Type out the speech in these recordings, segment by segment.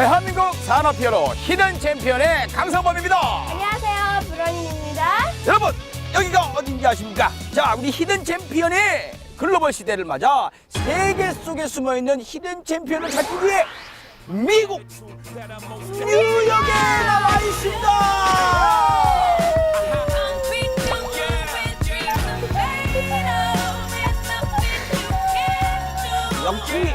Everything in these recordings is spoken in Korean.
대한민국 산업 히어로 히든 챔피언의 강성범입니다. 안녕하세요, 브로닌입니다. 여러분, 여기가 어딘지 아십니까? 자, 우리 히든 챔피언이 글로벌 시대를 맞아 세계 속에 숨어있는 히든 챔피언을 찾기 위해 미국 뉴욕에 나와 있습니다. 역시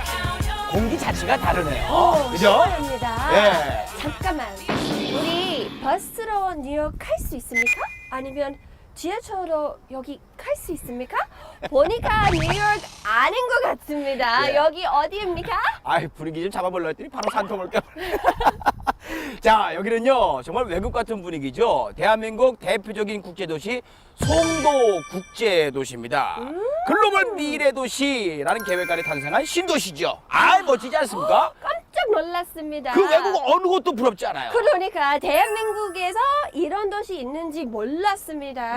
공기 자체가 다르네요. 그죠? 시원합니다. 예. 잠깐만, 우리 버스로 뉴욕 갈 수 있습니까? 아니면 지하철로 여기 갈 수 있습니까? 보니까 뉴욕 아닌 것 같습니다. 예. 여기 어디입니까? 아이, 분위기 좀 잡아보려 했더니 바로 산통을 껴버려. 자, 여기는요 정말 외국 같은 분위기죠. 대한민국 대표적인 국제도시 송도 국제도시입니다. 글로벌 미래도시라는 계획 아래 탄생한 신도시죠. 아, 멋지지 않습니까? 깜짝 놀랐습니다. 그 외국 어느 곳도 부럽지 않아요. 그러니까 대한민국에서 이런 도시 있는지 몰랐습니다.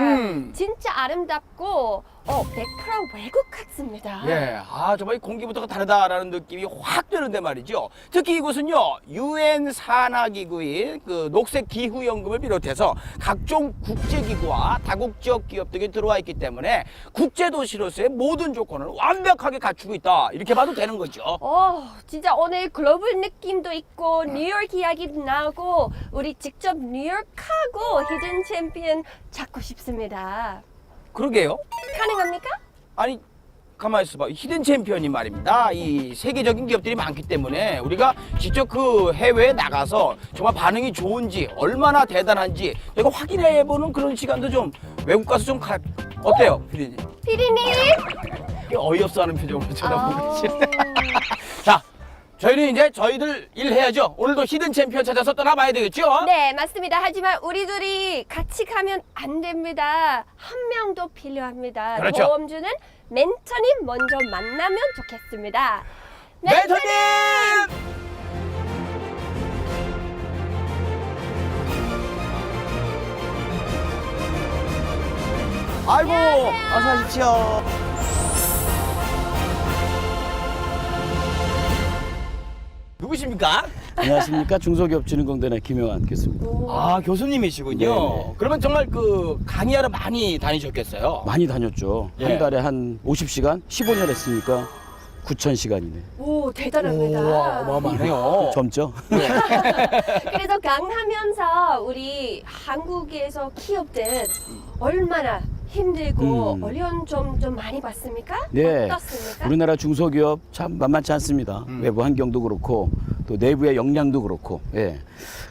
진짜 아름답고 100% 외국 같습니다. 예, 아, 정말 이 공기부터가 다르다라는 느낌이 확 드는데 말이죠. 특히 이곳은요, UN 산하기구인 그 녹색기후연금을 비롯해서 각종 국제기구와 다국적 기업 등이 들어와 있기 때문에 국제도시로서의 모든 조건을 완벽하게 갖추고 있다. 이렇게 봐도 되는 거죠. 진짜 오늘 글로벌 느낌도 있고 뉴욕 이야기도 나오고 우리 직접 뉴욕하고 히든 챔피언 찾고 싶습니다. 그러게요. 가능합니까? 아니, 가만히 있어봐. 히든 챔피언이 말입니다. 이 세계적인 기업들이 많기 때문에 우리가 직접 그 해외에 나가서 정말 반응이 좋은지 얼마나 대단한지 내가 확인해보는 그런 시간도 좀 외국 가서 좀 어때요, 피디님? 피디님! 어이없어하는 표정으로 쳐다보고 계시네. 자, 저희는 이제 저희들 일 해야죠. 오늘도 히든 챔피언 찾아서 떠나봐야 되겠죠? 네, 맞습니다. 하지만 우리 둘이 같이 가면 안 됩니다. 한 명 더 필요합니다. 그렇죠. 보험주는 멘토님 먼저 만나면 좋겠습니다. 멘토님! 아이고, 어서 오십시오. 누구십니까? 안녕하십니까. 중소기업진흥공단의 김영환 교수입니다. 아, 교수님이시군요. 네네. 그러면 정말 그 강의하러 많이 다니셨겠어요? 많이 다녔죠. 예. 한 달에 한 50시간, 15년 했으니까 9,000시간이네. 오, 대단합니다. 우와, 어마어마하네요. 젊죠? 그래서 강하면서 우리 한국에서 기업들 얼마나 힘들고 어려운 점 좀 많이 봤습니까? 네. 어떻습니까? 우리나라 중소기업 참 만만치 않습니다. 외부 환경도 그렇고 또 내부의 역량도 그렇고. 예.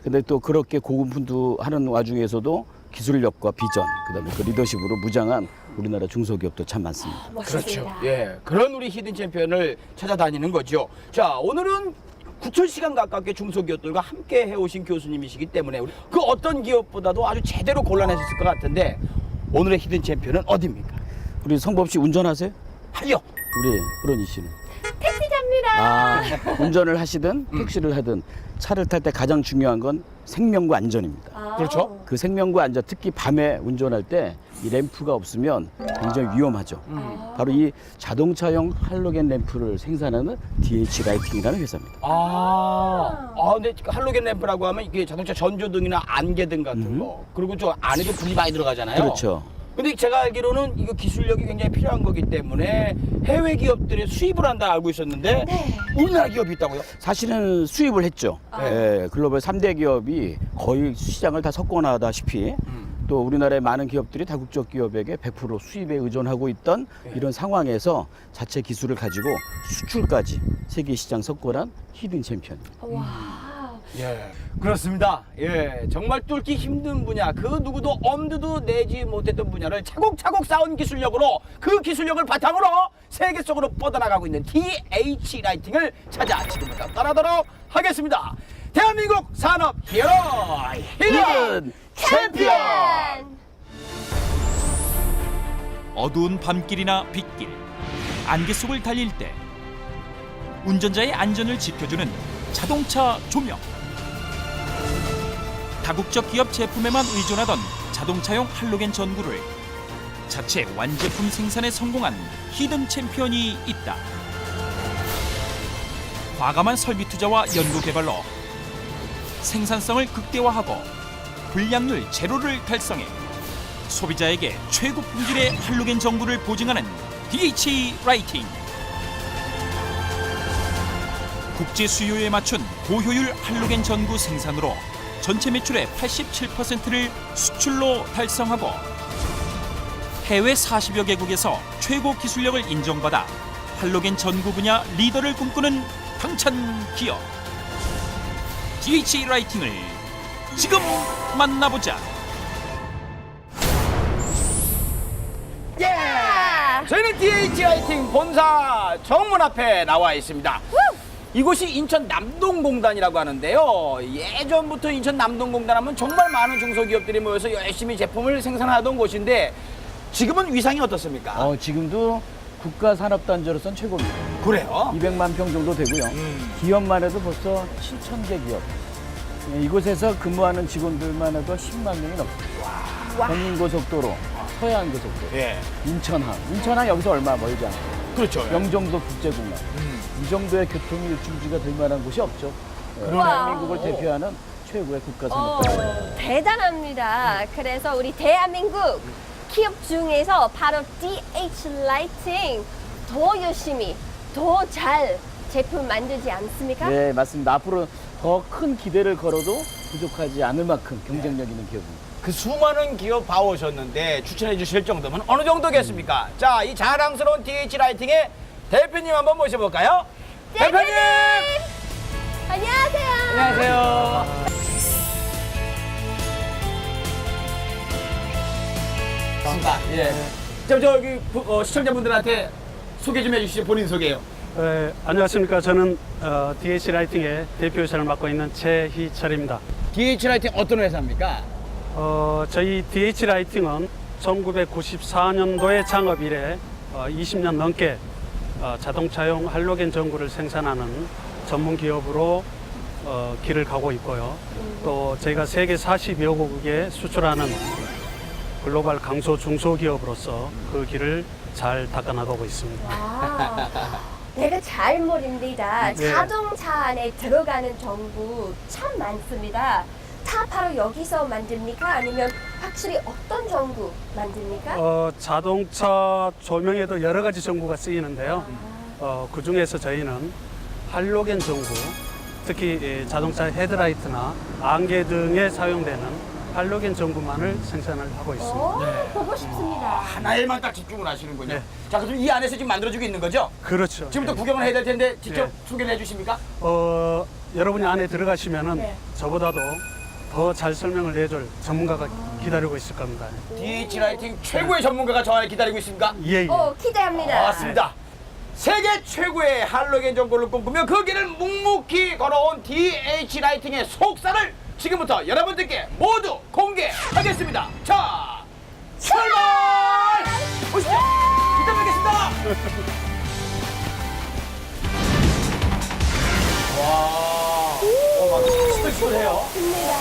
근데 또 그렇게 고군분투하는 와중에서도 기술력과 비전, 그다음에 그 리더십으로 무장한 우리나라 중소기업도 참 많습니다. 멋있습니다. 예, 그런 우리 히든 챔피언을 찾아다니는 거죠. 자, 오늘은 9,000시간 가깝게 중소기업들과 함께 해오신 교수님이시기 때문에 그 어떤 기업보다도 아주 제대로 골라내셨을 것 같은데 오늘의 히든 챔피언은 어디입니까? 우리 성범 씨 운전하세요? 하요. 우리 브로니 씨는? 택시잡니다. 아, 운전을 하시든 택시를 하든 차를 탈 때 가장 중요한 건 생명과 안전입니다. 그렇죠. 그 생명과 안전, 특히 밤에 운전할 때 이 램프가 없으면 굉장히 위험하죠. 바로 이 자동차용 할로겐 램프를 생산하는 DH 라이팅이라는 회사입니다. 근데 할로겐 램프라고 하면 이게 자동차 전조등이나 안개등 같은 거, 그리고 저 안에도 불이 많이 들어가잖아요. 그렇죠. 근데 제가 알기로는 이거 기술력이 굉장히 필요한 거기 때문에 해외 기업들이 수입을 한다 알고 있었는데 우리나라 기업이 있다고요? 사실은 수입을 했죠. 예, 글로벌 3대 기업이 거의 시장을 다 석권하다시피 또 우리나라의 많은 기업들이 다국적 기업에게 100% 수입에 의존하고 있던 이런 상황에서 자체 기술을 가지고 수출까지 세계 시장 석권한 히든 챔피언입니다. 와. 예, 그렇습니다. 예, 정말 뚫기 힘든 분야, 그 누구도 엄두도 내지 못했던 분야를 차곡차곡 쌓은 기술력으로 그 기술력을 바탕으로 세계 속으로 뻗어나가고 있는 DH 라이팅을 찾아 지금부터 떠나도록 하겠습니다. 대한민국 산업 히어로 히든 챔피언! 어두운 밤길이나 빗길, 안개 속을 달릴 때 운전자의 안전을 지켜주는 자동차 조명. 다국적 기업 제품에만 의존하던 자동차용 할로겐 전구를 자체 완제품 생산에 성공한 히든 챔피언이 있다. 과감한 설비 투자와 연구 개발로 생산성을 극대화하고 불량률 제로를 달성해 소비자에게 최고 품질의 할로겐 전구를 보증하는 DH 라이팅. 국제 수요에 맞춘 고효율 할로겐 전구 생산으로 전체 매출의 87%를 수출로 달성하고 해외 40여 개국에서 최고 기술력을 인정받아 할로겐 전구 분야 리더를 꿈꾸는 당찬 기업 DH 라이팅을 지금 만나보자. 예! 저희는 DH 라이팅 본사 정문 앞에 나와 있습니다. 이곳이 인천 남동공단이라고 하는데요. 예전부터 인천 남동공단 하면 정말 많은 중소기업들이 모여서 열심히 제품을 생산하던 곳인데 지금은 위상이 어떻습니까? 지금도 국가산업단지로선 최고입니다. 그래요? 200만 평 정도 되고요. 기업만 해도 벌써 7,000개 기업. 이곳에서 근무하는 직원들만 해도 10만 명이 넘습니다. 경인고속도로, 서해안고속도로, 예. 인천항 여기서 얼마 멀지 않아요. 그렇죠. 영종도 국제공항. 이 정도의 교통 유충지가 될 만한 곳이 없죠. 와우. 대한민국을 대표하는 최고의 국가산업단지. 대단합니다. 그래서 우리 대한민국 기업 중에서 바로 DH 라이팅 더 열심히, 더 잘 제품 만들지 않습니까? 네, 맞습니다. 앞으로 더 큰 기대를 걸어도 부족하지 않을 만큼 경쟁력 있는 기업입니다. 그 수많은 기업 봐오셨는데 추천해 주실 정도면 어느 정도겠습니까? 자, 이 자랑스러운 DH 라이팅의 대표님 한번 모셔볼까요? 대표님! 안녕하세요. 안녕하세요. 반갑습니다. 예. 저기 시청자분들한테 소개 좀 해주시죠. 본인 소개요. 안녕하십니까. 저는 DH 라이팅의 대표이사를 맡고 있는 최희철입니다. DH 라이팅 어떤 회사입니까? 저희 DH 라이팅은 1994년도에 창업 이래 20년 넘게 자동차용 할로겐 전구를 생산하는 전문 기업으로 길을 가고 있고요. 또 저희가 세계 40여 국에 수출하는 글로벌 강소 중소기업으로서 그 길을 잘 닦아나가고 있습니다. 와, 내가 잘 모릅니다. 네. 자동차 안에 들어가는 전구 참 많습니다. 다 바로 여기서 만듭니까? 아니면 확실히 어떤 전구 만듭니까? 자동차 조명에도 여러 가지 전구가 쓰이는데요. 그 중에서 저희는 할로겐 전구, 특히 자동차 헤드라이트나 안개 등에 사용되는 할로겐 전구만을 생산을 하고 있습니다. 보고 싶습니다. 하나에만 딱 집중을 하시는군요. 네. 자, 그럼 이 안에서 지금 만들어주고 있는 거죠? 그렇죠. 지금부터 예. 구경을 해야 될 텐데 직접 네. 소개를 해주십니까? 여러분이 안에 들어가시면은 네. 저보다도 더 잘 설명을 해줄 전문가가 기다리고 있을 겁니다. DH 라이팅 최고의 전문가가 저 안에 기다리고 있습니까? 예, 예. 기대합니다. 맞습니다. 세계 최고의 할로겐 전구를 꿈꾸며 그 길을 묵묵히 걸어온 DH 라이팅의 속살을 지금부터 여러분들께 모두 공개하겠습니다. 자, 출발! 보시죠. 이따 뵙겠습니다. 와, 시끌시끌해요.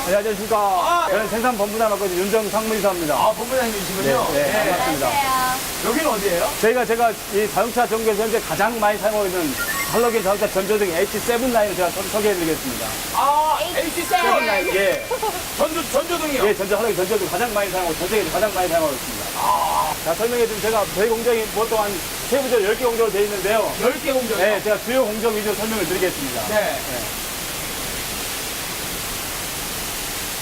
네, 안녕하십니까. 아, 저는 생산본부장 맡고 있는 윤정상무이사입니다. 아, 본부장님이시군요. 네, 네, 반갑습니다. 안녕하세요. 여기는 어디예요? 제가 이 자동차 전구에서 현재 가장 많이 사용하고 있는 할로겐 자동차 전조등 H7 라인을 제가 소개해드리겠습니다. 아, H7 H7 예, 전조등이요. 예, 할로겐 전조등 가장 많이 사용하고 전 세계에서 가장 많이 사용하고 있습니다. 자, 설명해드리면 제가 저희 공장이 보통 한 세부적으로 10개 공정으로 되어 있는데요. 10개 공정이요. 네, 제가 주요 공정 위주로 설명을 드리겠습니다. 네.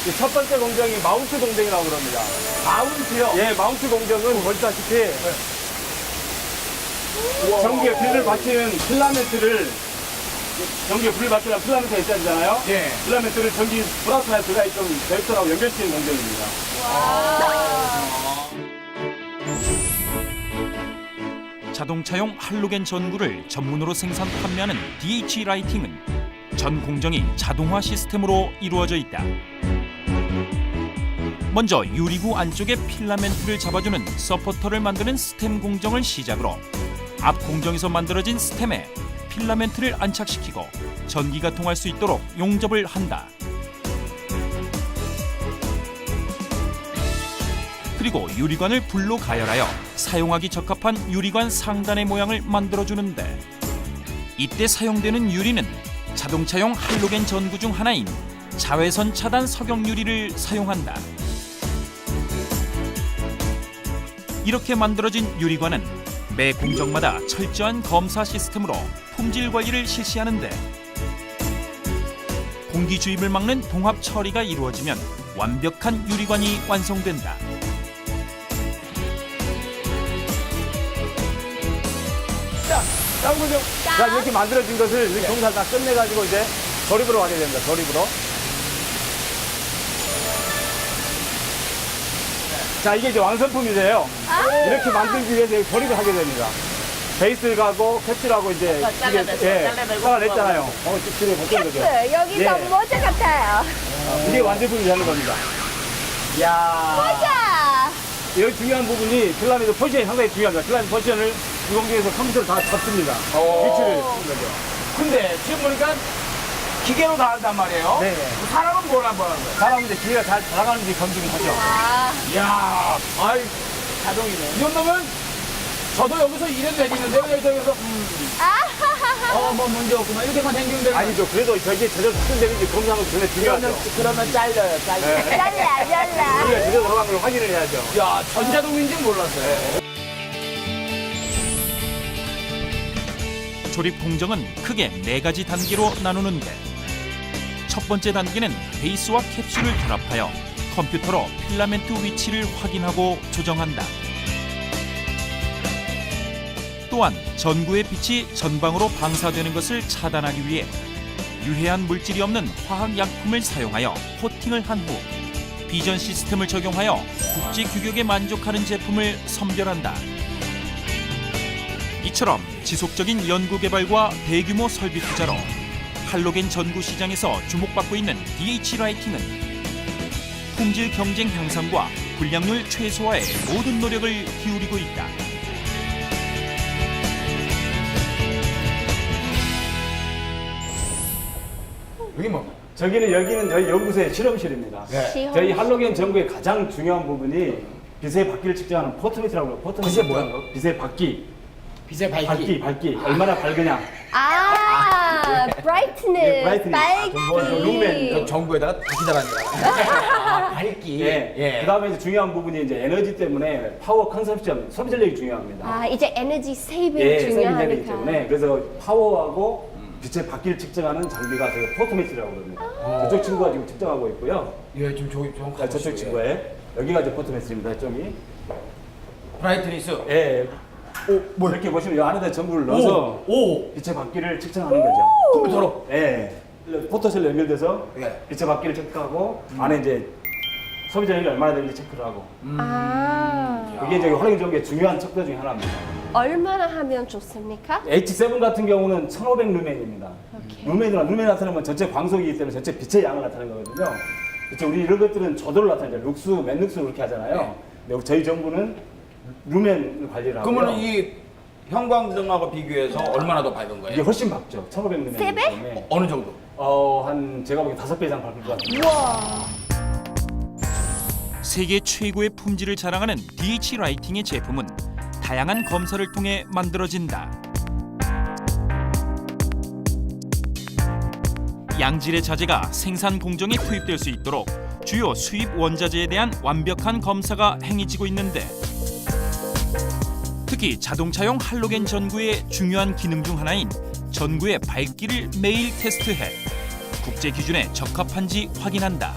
이첫 번째 공정이 마운트 공정이라고 그럽니다. 마운트요. 예, 마운트 공정은 보시다시피 전기에 불을 받치는 필라멘트를 전기에 불을 받치는 필라멘트가 있어야 되잖아요. 예. 필라멘트를 전기 플러스 마이너스가 좀 벨트하고 연결시키는 공정입니다. 자동차용 할로겐 전구를 전문으로 생산 판매하는 DH 라이팅은 전 공정이 자동화 시스템으로 이루어져 있다. 먼저 유리구 안쪽에 필라멘트를 잡아주는 서포터를 만드는 스템 공정을 시작으로 앞 공정에서 만들어진 스템에 필라멘트를 안착시키고 전기가 통할 수 있도록 용접을 한다. 그리고 유리관을 불로 가열하여 사용하기 적합한 유리관 상단의 모양을 만들어주는데 이때 사용되는 유리는 자동차용 할로겐 전구 중 하나인 자외선 차단 석영 유리를 사용한다. 이렇게 만들어진 유리관은 매 공정마다 철저한 검사 시스템으로 품질 관리를 실시하는데 공기 주입을 막는 봉합 처리가 이루어지면 완벽한 유리관이 완성된다. 짱구죠. 자, 이렇게 만들어진 것을 이렇게 공사를 다 끝내가지고 이제 조립으로 가게 됩니다. 조립으로. 자, 이게 이제 완성품이세요. 이렇게 만들기 위해서 이렇게 조립을 하게 됩니다. 베이스를 가고 캡슐하고 이제 잘라냈잖아요. 지금 못 거죠. 캡슐 여기서 예. 모자 같아요. 이게 완제품이 되는 겁니다. 이야. 모자. 여기 중요한 부분이 필라멘트 포지션이 상당히 중요합니다. 필라멘트 포지션을 유공기에서 컴퓨터로 다 잡습니다. 위치를 쓰는 거죠. 근데 지금 보니까 기계로 다 한단 말이에요. 네. 사람은 뭘 한번 하는 거예요? 사람은 이제 기계가 잘 돌아가는지 검증을 하죠. 아, 이야, 아이, 자동이네. 이 정도면 저도 여기서 일해도 되겠는데요? 여기서, 뭐 문제 없구만. 이렇게만 행동되면. 네. 아니죠. 그래도 저게 제대로 수준되는지 검사하면 전에 중요하죠. 그러면 잘려요, 잘려. 네. 잘라. 우리가 제대로 돌아가는 걸 확인을 해야죠. 야, 전자동인지 몰랐어요. 조립 공정은 크게 4가지 단계로 나누는데 첫 번째 단계는 베이스와 캡슐을 결합하여 컴퓨터로 필라멘트 위치를 확인하고 조정한다. 또한 전구의 빛이 전방으로 방사되는 것을 차단하기 위해 유해한 물질이 없는 화학약품을 사용하여 코팅을 한 후 비전 시스템을 적용하여 국제 규격에 만족하는 제품을 선별한다. 이처럼 지속적인 연구개발과 대규모 설비 투자로 할로겐 전구 시장에서 주목받고 있는 DH 라이팅은 품질 경쟁 향상과 불량률 최소화에 모든 노력을 기울이고 있다. 여기 뭐? 여기는 저희 연구소의 실험실입니다. 네. 저희 할로겐 전구의 가장 중요한 부분이 빛의 밝기를 측정하는 포토메트라고 해요. 포토메트. 그게 뭐야? 빛의 밝기. 빛의 밝기. 밝기. 얼마나 밝으냐. brightness, brightness. 밝기. 루멘. 전구에다가 빛이 달았는 아, 밝기. 예. 그다음에 이제 중요한 부분이 이제 에너지 때문에 파워 컨섬션, 소비 전력이 중요합니다. 아, 이제 에너지 세이빙 예, 세이빙되기 중요하니까. 때문에 그래서 파워하고 빛의 밝기를 측정하는 장비가 저희 포토메트라고 그럽니다. 저쪽 친구가 지금 측정하고 있고요. 예, 지금 저기 자, 저쪽 친구에 여기가 이제 포토메트입니다. 이쪽이. 브라이트니스. 예. 뭐 이렇게 보시면 이 안에다 전구를 넣어서 오. 빛의 밝기를 측정하는 거죠. 컴퓨터로. 예. 포토셀로 연결돼서 예. 빛의 밝기를 체크하고 안에 이제 소비 전력이 얼마나 되는지 체크를 하고 이게 이제 할로겐 전구의 중요한 척도 중에 하나입니다. 얼마나 하면 좋습니까? H7 같은 경우는 1500 루멘입니다. 루멘 나타내면 전체 광속이기 때문에 전체 빛의 양을 나타내는 거거든요. 그렇죠. 우리 이런 것들은 저도를 나타내죠. 룩스, 맨룩스 그렇게 하잖아요. 근데 저희 전구는 루멘을 관리를 하고요. 그러면 이 형광등하고 비교해서 얼마나 더 밝은 이게 거예요? 훨씬 밝죠. 1500 루멘. 세 배? 어느 정도? 한 제가 보기엔 5배 이상 밝을 것 같아요. 우와. 세계 최고의 품질을 자랑하는 DH 라이팅의 제품은 다양한 검사를 통해 만들어진다. 양질의 자재가 생산 공정에 투입될 수 있도록 주요 수입 원자재에 대한 완벽한 검사가 행해지고 있는데 특히 자동차용 할로겐 전구의 중요한 기능 중 하나인 전구의 밝기를 매일 테스트해 국제 기준에 적합한지 확인한다.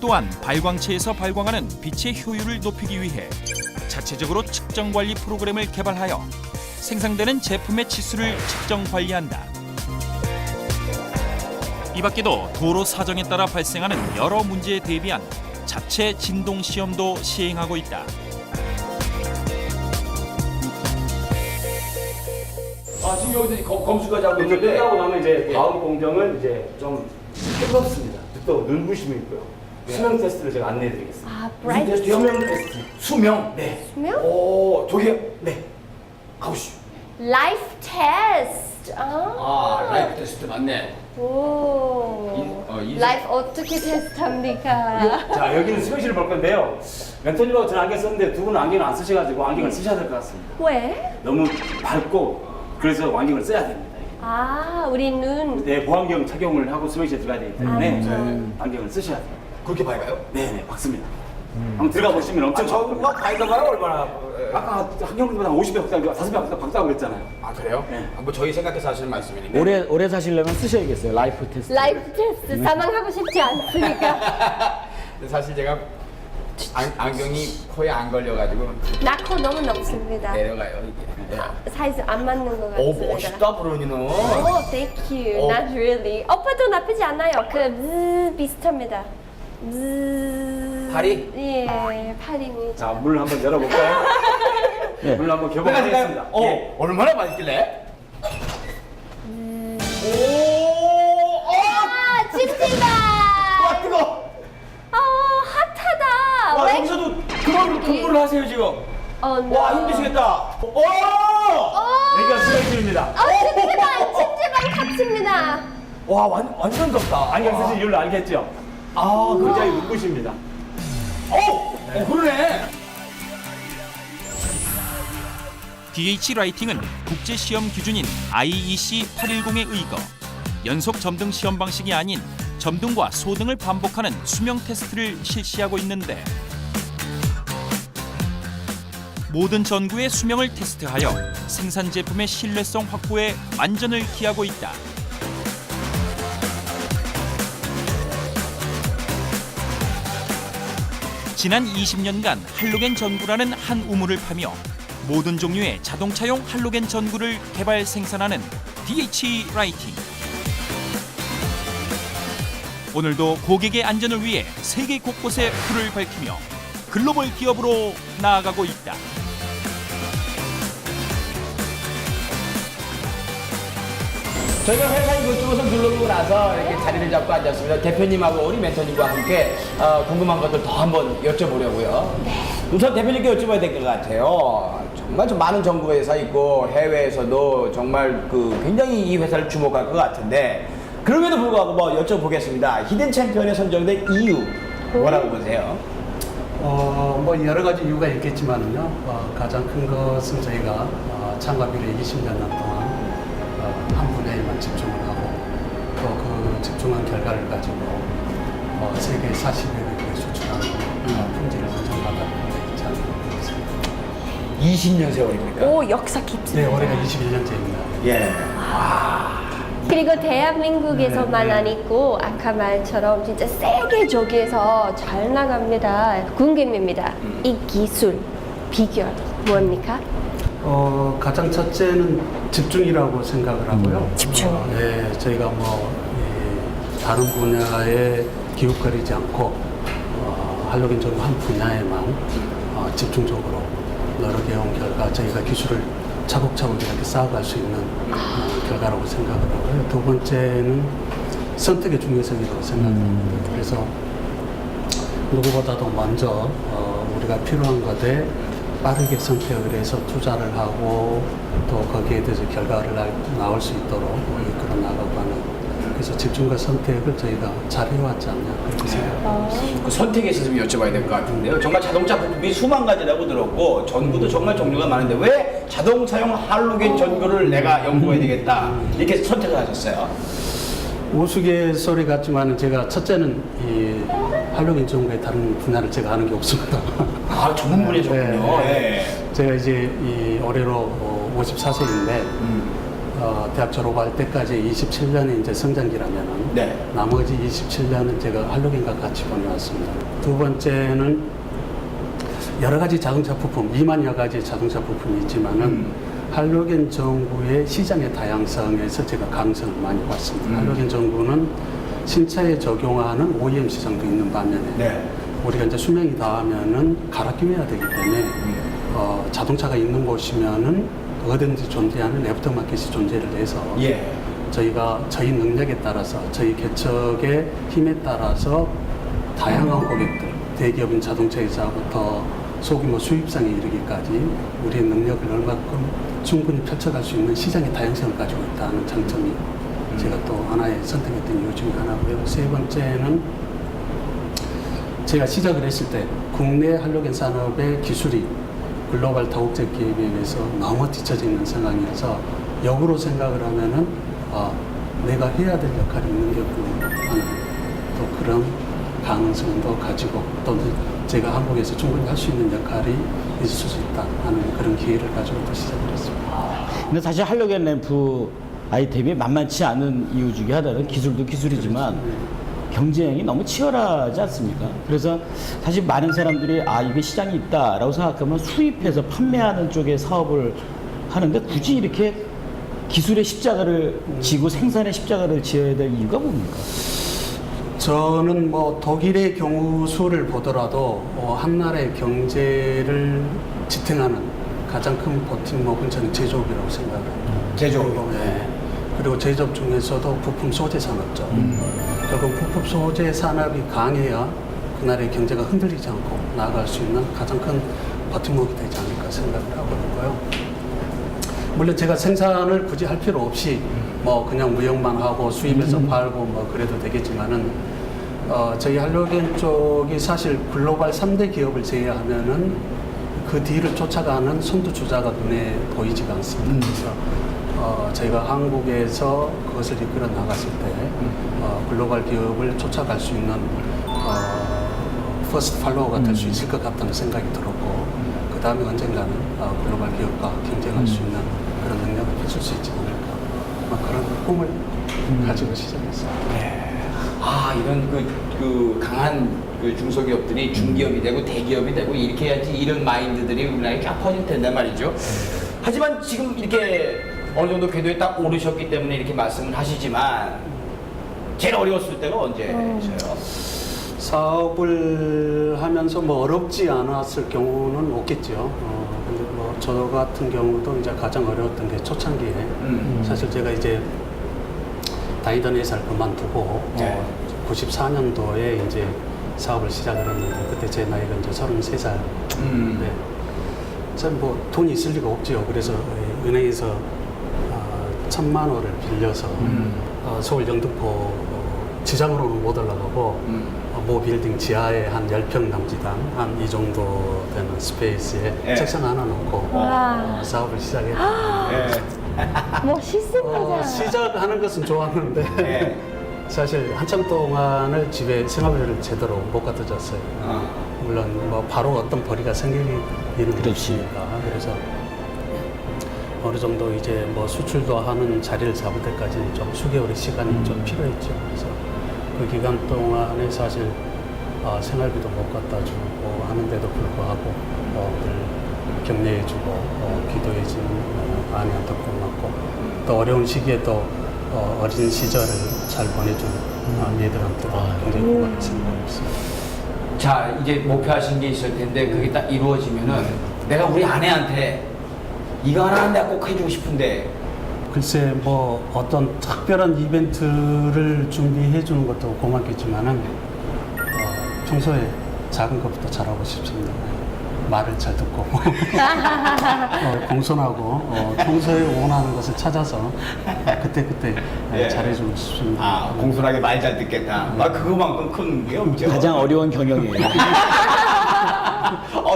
또한 발광체에서 발광하는 빛의 효율을 높이기 위해 자체적으로 측정 관리 프로그램을 개발하여 생산되는 제품의 치수를 측정 관리한다. 이 밖에도 도로 사정에 따라 발생하는 여러 문제에 대비한 자체 진동 시험도 시행하고 있다. 지금 여기서 검수까지 하고 이제 있는데 끝나고 나면 이제 다음 공정은 이제 좀 뜨겁습니다. 또 눈부심이 있고요. 수명 테스트를 제가 안내해드리겠습니다. 아, 브라이트. 수명 테스트. 수명. 네. 수명? 오, 저기 네. 가보시죠. 라이프 테스트. 라이프 테스트 맞네. 오. 이- 라이프 어떻게 테스트합니까? 자, 여기는 수명실을 볼 건데요. 멘토님하고 저는 안경 썼는데 두 분은 안경을 안 쓰셔가지고 안경을 쓰셔야 될 것 같습니다. 왜? 너무 밝고 그래서 안경을 써야 됩니다. 아, 우리 눈. 네, 보안경 착용을 하고 수명시에 들어가야 되기 때문에 안경을 쓰셔야 돼요. 그렇게 밝아요? 네, 맞습니다. 한번 들어가 보시면 엄청 저거가 밝은 거랑 얼마나? 아까 한경보다 50배 확장, 5배 확장 그랬잖아요. 아 그래요? 네. 뭐 저희 생각해서 하시는 말씀이니까. 오래 사시려면 쓰셔야겠어요. 라이프 테스트. 라이프 테스트 사망하고 싶지 않으니까. 근데 사실 제가 안경이 코에 안 걸려가지고 나 코 너무 높습니다. 내려가요 이게. 네. 사이즈 안 맞는 것 오 같습니다. 멋있다 브로니는. 오, thank you. 어. Not really. 오빠도 나쁘지 않아요. 그 비슷합니다. 팔이? 예, 팔입니다. 자, 물 한번 열어볼까요? 네. 물 한번 교보하겠습니다. 예. 얼마나 맛있길래? 아, 찜찜다. 와 뜨거. 핫하다. 와 왜? 여기서도 그걸 근무를 하세요 지금. no. 와 힘드시겠다. 오. 여기가 수면실입니다. 찜찜한 값입니다. 와 완전 덥다. 안경 쓰신 이유를 알겠죠? 아 굉장히 눈부십니다. 그러네. DH 라이팅은 국제 시험 기준인 IEC 810에 의거 연속 점등 시험 방식이 아닌 점등과 소등을 반복하는 수명 테스트를 실시하고 있는데 모든 전구의 수명을 테스트하여 생산 제품의 신뢰성 확보에 만전을 기하고 있다. 지난 20년간 할로겐 전구라는 한 우물을 파며 모든 종류의 자동차용 할로겐 전구를 개발 생산하는 DH 라이팅. 오늘도 고객의 안전을 위해 세계 곳곳에 불을 밝히며 글로벌 기업으로 나아가고 있다. 저희가 회사 이곳저곳을 둘러보고 나서 이렇게 자리를 잡고 앉았습니다. 대표님하고 우리 멘토님과 함께 궁금한 것들 더 한번 여쭤보려고요. 우선 대표님께 여쭤봐야 될 것 같아요. 정말 좀 많은 정부 회사 있고 해외에서도 정말 굉장히 이 회사를 주목할 것 같은데 그럼에도 불구하고 뭐 여쭤보겠습니다. 히든 챔피언에 선정된 이유 뭐라고 보세요? 뭐 여러 가지 이유가 있겠지만요. 가장 큰 것은 저희가 창업 이래 20년 동안 한 분야에만 집중을 하고 또 그 집중한 결과를 가지고 세계 40여 개국에 수출하고 품질을 인정받았고 있지 않을까 싶습니다. 20년 세월입니까? 오, 역사 깊습니다. 네, 올해가 21년째입니다. 예. 그리고 대한민국에서만 네, 네. 아니고 아까 말처럼 진짜 세계적에서 잘 나갑니다. 궁금합니다. 이 기술 비결 뭡니까? 가장 첫째는 집중이라고 생각을 하고요. 집중. 네, 저희가 다른 분야에 기웃거리지 않고 할로겐 전구 한 분야에만 집중적으로 여러 개 온 결과 저희가 기술을 차곡차곡 이렇게 쌓아갈 수 있는 결과라고 생각을 하고요. 두 번째는 선택의 중요성이라고 생각합니다. 그래서 누구보다도 먼저 우리가 필요한 것에 빠르게 선택을 해서 투자를 하고 또 거기에 대해서 결과를 나올 수 있도록 이끌어 나가고 하는 그래서 집중과 선택을 저희가 잘 해왔지 않냐 그렇게 생각합니다. 그 선택에 있어서 좀 여쭤봐야 될 것 같은데요. 정말 자동차 부품이 수만 가지라고 들었고 전구도 정말 종류가 많은데 왜 자동차용 할로겐 전구를 내가 연구해야 되겠다 이렇게 선택을 하셨어요? 우스갯소리 같지만 제가 첫째는 이 할로겐 전구의 다른 분야를 제가 아는 게 없습니다. 아 전문 분야셨군요. 네. 제가 이제 이 올해로 54세인데 대학 졸업할 때까지 27년이 이제 성장기라면은 네. 나머지 27년은 제가 할로겐과 같이 보내왔습니다. 두 번째는 여러 가지 자동차 부품, 2만여 가지 자동차 부품이 있지만은 할로겐 전구의 시장의 다양성에서 제가 가능성을 많이 봤습니다. 할로겐 전구는 신차에 적용하는 OEM 시장도 있는 반면에 네. 우리가 이제 수명이 다하면은 갈아 끼워야 되기 때문에 자동차가 있는 곳이면은 어딘지 존재하는 애프터마켓이 존재를 해서 예. 저희가 저희 능력에 따라서 저희 개척의 힘에 따라서 다양한 고객들 대기업인 자동차 회사부터 소규모 수입상에 이르기까지 우리의 능력을 얼마큼 충분히 펼쳐갈 수 있는 시장의 다양성을 가지고 있다는 장점이 제가 또 하나의 선택했던 이유 중에 하나고요. 세 번째는 제가 시작을 했을 때 국내 할로겐 산업의 기술이 글로벌 다국적 기업에 비해서 너무 뒤처져 있는 상황이어서 역으로 생각을 하면은 내가 해야 될 역할이 있는 게구나 하는 또 그런 가능성도 가지고 또 제가 한국에서 충분히 할 수 있는 역할이 있을 수 있다 하는 그런 기회를 가지고 또 시작을 했습니다. 근데 사실 할로겐 램프 아이템이 만만치 않은 이유 중에 하나는 기술도 기술이지만 경쟁이 너무 치열하지 않습니까? 그래서 사실 많은 사람들이 이게 시장이 있다라고 생각하면 수입해서 판매하는 쪽에 사업을 하는데 굳이 이렇게 기술의 십자가를 지고 생산의 십자가를 지어야 될 이유가 뭡니까? 저는 뭐 독일의 경우 수를 보더라도 한 나라의 경제를 지탱하는 가장 큰 버팀목은 저는 제조업이라고 생각합니다. 제조업. 네. 그리고 제조업 중에서도 부품 소재 산업죠. 결국 부품 소재 산업이 강해야 그 나라의 경제가 흔들리지 않고 나아갈 수 있는 가장 큰 버팀목이 되지 않을까 생각을 하고 있고요. 물론 제가 생산을 굳이 할 필요 없이 뭐 그냥 무역만 하고 수입해서 팔고 뭐 그래도 되겠지만은 저희 할로겐 쪽이 사실 글로벌 3대 기업을 제외하면은 그 뒤를 쫓아가는 선두주자가 눈에 보이지가 않습니다. 그래서 저희가 한국에서 그것을 이끌어 나갔을 때 글로벌 기업을 쫓아갈 수 있는 퍼스트 팔로워가 될 수 있을 것 같다는 생각이 들었고 그 다음에 언젠가는 글로벌 기업과 경쟁할 수 있는 그런 능력을 펼칠 수 있지 않을까 그런 꿈을 가지고 시작했어요. 이런 그 강한 그 중소기업들이 중기업이 되고 대기업이 되고 이렇게 해야지 이런 마인드들이 우리나라에 쫙 퍼질 텐데 말이죠. 하지만 지금 이렇게 어느 정도 궤도에 딱 오르셨기 때문에 이렇게 말씀을 하시지만 제일 어려웠을 때가 언제세요? 사업을 하면서 뭐 어렵지 않았을 경우는 없겠죠. 근데 뭐 저 같은 경우도 이제 가장 어려웠던 게 초창기에 사실 제가 이제 다니던 회사를 그만두고 네. 94년도에 이제 사업을 시작을 했는데 그때 제 나이가 이제 33살. 네. 참 뭐 돈이 있을 리가 없지요. 그래서 은행에서 1,000만 원을 빌려서 서울 영등포 지상으로는 못 올라가고 모 빌딩 지하에 한 10평 남지당 한 이 정도 되는 스페이스에 네. 책상 하나 놓고 와. 사업을 시작했죠. 멋있습니다. 시작하는 것은 좋았는데 네. 사실 한참 동안을 집에 생활비를 제대로 못 갖다 줬어요. 물론 뭐 바로 어떤 벌이가 생길 일은 그렇지. 없으니까. 그래서 어느 정도 이제 뭐 수출도 하는 자리를 잡을 때까지는 좀 수개월의 시간이 좀 필요했죠. 그래서 그 기간 동안에 사실 생활비도 못 갖다 주고 하는데도 불구하고 늘 격려해주고 기도해주는 아내한테 고맙고 또 어려운 시기에 또 어린 시절을 잘 보내준 얘들한테도 굉장히 고맙게 생각하고 있습니다. 자, 이제 목표하신 게 있을 텐데 그게 딱 이루어지면은 내가 우리 아내한테 이거 하나 내가 꼭 해주고 싶은데 글쎄 뭐 어떤 특별한 이벤트를 준비해 주는 것도 고맙겠지만은 평소에 작은 것부터 잘하고 싶습니다. 말을 잘 듣고 공손하고 평소에 원하는 것을 찾아서 그때그때 예. 잘해주고 싶습니다. 공손하게 말 잘 듣겠다. 그거만큼 큰 게 없죠. 가장 어려운 경영이에요.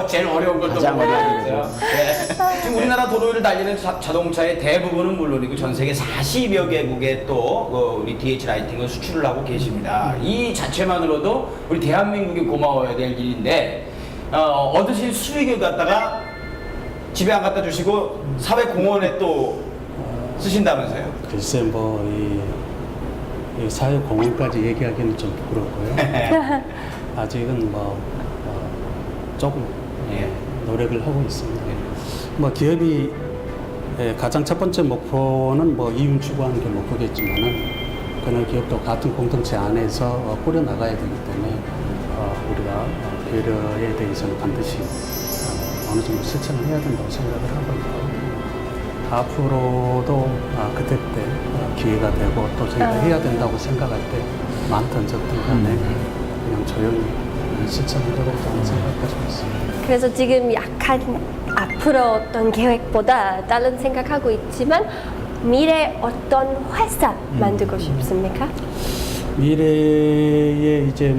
제일 어려운 것도 가장 어려운 거죠. 네. 지금 우리나라 도로를 달리는 자동차의 대부분은 물론이고 전 세계 40여 개국에 또 우리 DH 라이팅을 수출을 하고 계십니다. 이 자체만으로도 우리 대한민국이 고마워야 될 일인데 얻으신 수익을 갖다가 집에 안 갖다 주시고 사회공헌에 또 쓰신다면서요? 글쎄 뭐 이 사회공헌까지 얘기하기는 좀 부끄럽고요. 아직은 조금 노력을 하고 있습니다. 뭐 기업이 가장 첫 번째 목표는 뭐 이윤 추구하는 게 목표겠지만은 그날 기업도 같은 공동체 안에서 꾸려 나가야 되기 때문에 우리가 배려에 대해서는 반드시 어느 정도 실천을 해야 된다고 생각을 하고 있고 앞으로도 그때그때 기회가 되고 또 저희가 해야 된다고 생각할 때 많든 적든 간에 그냥 조용히 실천하려고 하는 생각을 가지고 있습니다. 그래서 지금 약간 앞으로 어떤 계획보다 다른 생각하고 있지만 미래 어떤 회사 만들고 싶습니까? 미래에 이제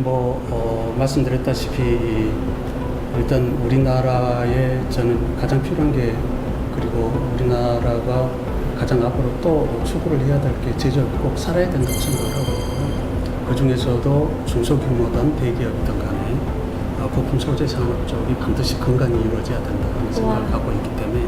말씀드렸다시피 일단 우리나라에 저는 가장 필요한 게 그리고 우리나라가 가장 앞으로 또 추구를 해야 될 게 제조업이 꼭 살아야 된다고 생각을 하고 있고요. 그 중에서도 중소규모든 대기업이든 간에 부품 소재 산업 쪽이 반드시 건강히 이루어져야 된다는 생각을 하고 있기 때문에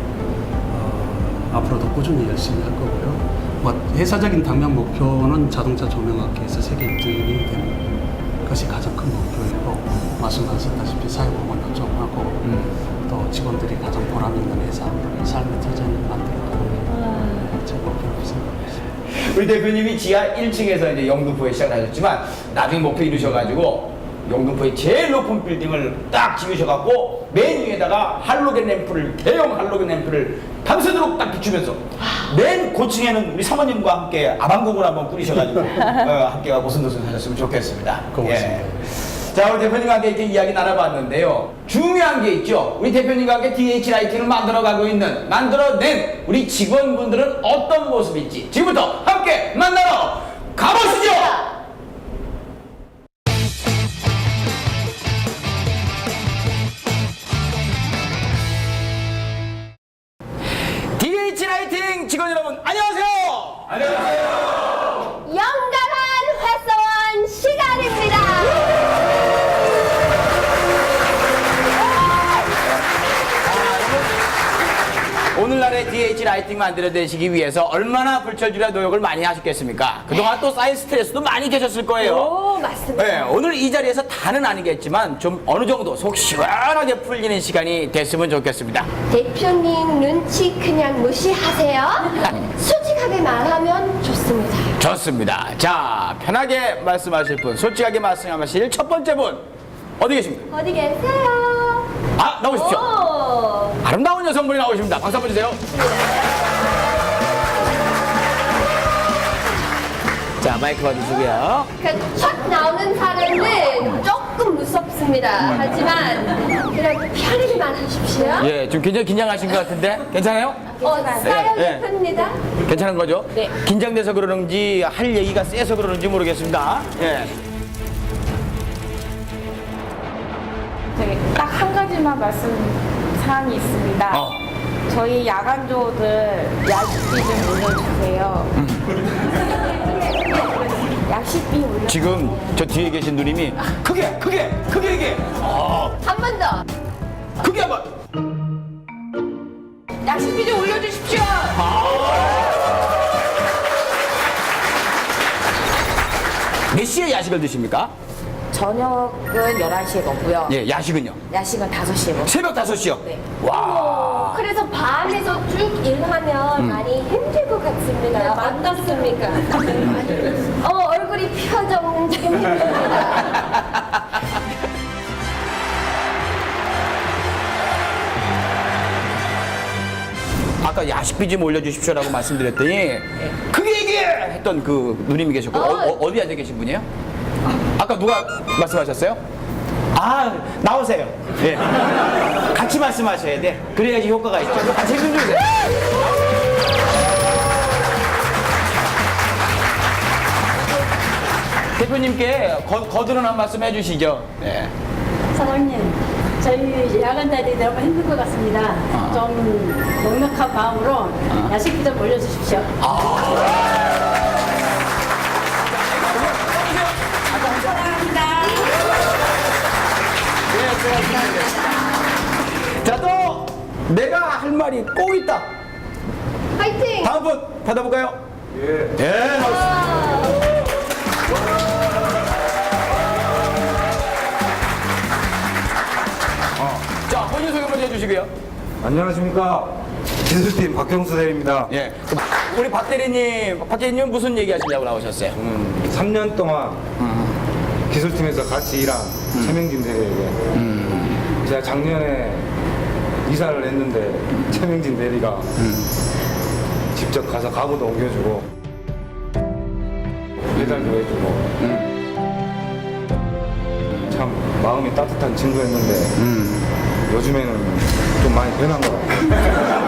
앞으로도 꾸준히 열심히 할 거고요. 뭐 회사적인 당면 목표는 자동차 조명업계에서 세계 1등이 되는 것이 가장 큰 목표이고, 말씀하셨다시피 사회공헌 요청하고 또 직원들이 가장 보람 있는 회사, 삶의 터전을 만들어가는 제 목표라고 생각합니다. 우리 대표님이 지하 1층에서 이제 영등포에 시작을 하셨지만 나중에 목표 이루셔가지고 영등포의 제일 높은 빌딩을 딱 지으셔갖고 맨 위에다가 할로겐 램프를, 대형 할로겐 램프를 밤새도록 딱 비추면서 맨 고층에는 우리 사모님과 함께 아방곡을 한번 꾸리셔가지고 함께 고슴도슴 하셨으면 좋겠습니다. 고맙습니다. 자, 우리 대표님과 함께 이렇게 이야기 나눠봤는데요. 중요한 게 있죠. 우리 대표님과 함께 DH 라이팅을 만들어낸 우리 직원분들은 어떤 모습일지 지금부터 함께 만나러 가보시죠. DH 라이팅 직원 여러분, 안녕하세요. 안녕하세요. 영감한 회사원 시간입니다. 오늘날의 DH 라이팅 만들어내시기 위해서 얼마나 불철주야 노력을 많이 하셨겠습니까? 그동안 또 쌓인 스트레스도 많이 계셨을 거예요. 오, 맞습니다. 네, 오늘 이 자리에서 다는 아니겠지만 좀 어느 정도 속 시원하게 풀리는 시간이 됐으면 좋겠습니다. 대표님 눈치 그냥 무시하세요. 솔직하게 말하면 좋습니다. 좋습니다. 자, 편하게 말씀하실 분, 솔직하게 말씀하실 첫 번째 분 어디 계십니까? 어디 계세요? 아, 나오십시오. 오. 아름다운 여성분이 나오십니다. 박수 한번 주세요. 자, 마이크 받으시고요. 첫 나오는 사람은 조금 무섭습니다. 하지만 그냥 편하게 말하십시오. 예, 좀 굉장히 긴장하신 것 같은데 괜찮아요? 사연 예. 대표입니다. 괜찮은 거죠? 네. 긴장돼서 그러는지 할 얘기가 세서 그러는지 모르겠습니다. 예. 저기 딱 한 가지만 말씀 사항이 있습니다. 저희 야간조들 야식비 좀 올려주세요. 야식비 올려. 지금 저 뒤에 계신 누님이 크게 얘기해. 한 번 더. 크게 한번. 야식비 좀 올려주십시오. 몇 시에 야식을 드십니까? 저녁은 11시에 먹고요. 예, 야식은요? 야식은 5시에 먹어요. 새벽 5시요? 네. 와. 그래서 밤에서 쭉 일하면 많이 힘들 것 같습니다. 어떻습니까? 얼굴이 표정 좀 힘듭니다. 아까 야식비 좀 올려주십시오라고 말씀드렸더니 크게 얘기해! 했던 그 누님이 계셨고 어디 앉아 계신 분이에요? 아까 누가 말씀하셨어요? 아, 나오세요. 예. 같이 말씀하셔야 돼. 그래야지 효과가 있죠. 같이 힘좀 주세요. 대표님께 거드는 한 말씀 해주시죠. 네. 사장님, 저희 야간자들이 너무 힘든 것 같습니다. 좀 넉넉한 마음으로 야식비 좀 올려주십시오. 자, 또 내가 할 말이 꼭 있다. 파이팅! 다음 분 받아볼까요? 예. 나오십시오. 자, 본인 소개 먼저 해주시고요. 안녕하십니까. 기술팀 박경수 대리입니다. 예. 우리 박 대리님 무슨 얘기 하시려고 나오셨어요? 3년 동안 기술팀에서 같이 일한 최명진 대리에게 제가 작년에 이사를 했는데 최명진 대리가 직접 가서 가구도 옮겨주고 배달도 해주고 참 마음이 따뜻한 친구였는데 요즘에는 좀 많이 변한 것 같아요.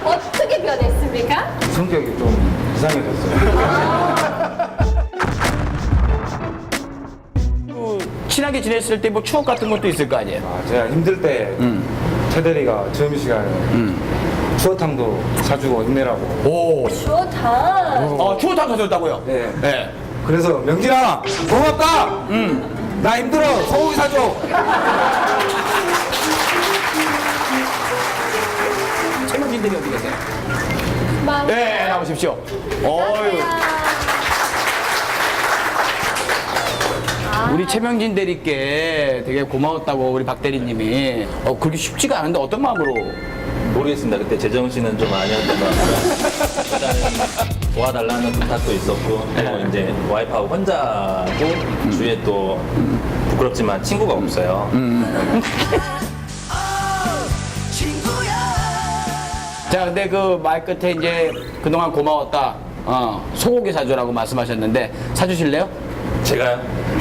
어떻게 변했습니까? 성격이 좀 이상해졌어요. 친하게 지냈을 때 뭐 추억 같은 것도 있을 거 아니에요? 제가 힘들 때 최대리가 점심시간에 추어탕도 사주고 힘내라고. 오. 좋다. 추어탕 사줬다고요? 네. 네. 그래서 명진아 고맙다. 나 힘들어. 소고기 사줘. 최명진들이 어디 계세요? 네, 나오십시오. 어유. 우리 최명진 대리께 되게 고마웠다고 우리 박 대리님이 그렇게 쉽지가 않은데 어떤 마음으로? 모르겠습니다. 그때 제정신은 좀 아니었던 것 같고요. 일단은 도와달라는 부탁도 있었고 또 이제 와이프하고 혼자고 주위에 또 부끄럽지만 친구가 없어요. 자, 근데 그 말 끝에 이제 그동안 고마웠다. 소고기 사주라고 말씀하셨는데 사주실래요? 제가요?